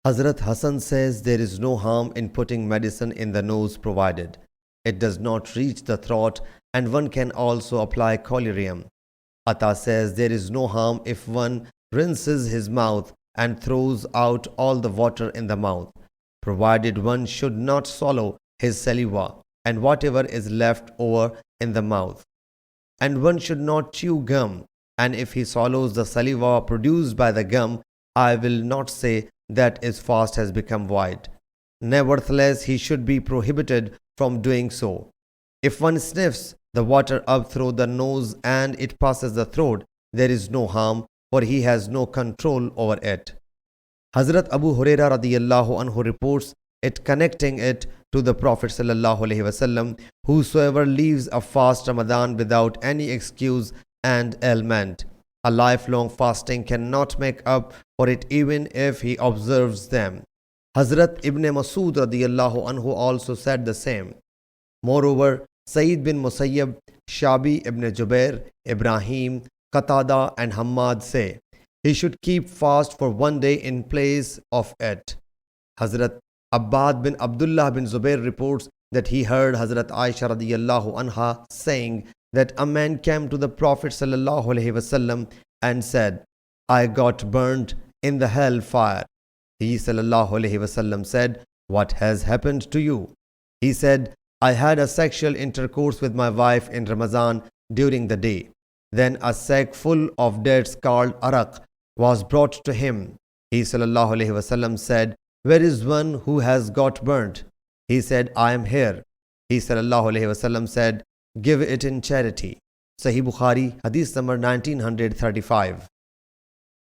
Hazrat Hassan says there is no harm in putting medicine in the nose provided it does not reach the throat, and one can also apply collyrium. Atta says there is no harm if one rinses his mouth and throws out all the water in the mouth, provided one should not swallow his saliva and whatever is left over in the mouth. And one should not chew gum, and if he swallows the saliva produced by the gum, I will not say that his fast has become void. Nevertheless, he should be prohibited from doing so. If one sniffs the water up through the nose and it passes the throat, there is no harm, for he has no control over it. Hazrat Abu Huraira radiyallahu anhu reports it, connecting it to the Prophet sallallahu alaihi wasallam, whosoever leaves a fast Ramadan without any excuse and ailment, a lifelong fasting cannot make up for it even if he observes them. Hazrat Ibn Masud radiyallahu anhu also said the same. Moreover, Sayyid bin Musayyab, Shabi ibn Jubair, Ibrahim, Qatada and Hammad say, he should keep fast for one day in place of it. Hazrat Abbad bin Abdullah bin Zubair reports that he heard Hazrat Aisha radiyallahu anha saying that a man came to the Prophet sallallahu alaihi wasallam and said, I got burnt in the hell fire. He sallallahu alaihi wasallam said, what has happened to you? He said, I had a sexual intercourse with my wife in Ramadan during the day. Then a sack full of dates called arak was brought to him. He sallallahu alaihi wasallam said, where is one who has got burnt? He said, I am here. He sallallahu alaihi wasallam said, give it in charity. Sahih Bukhari, Hadith number 1935.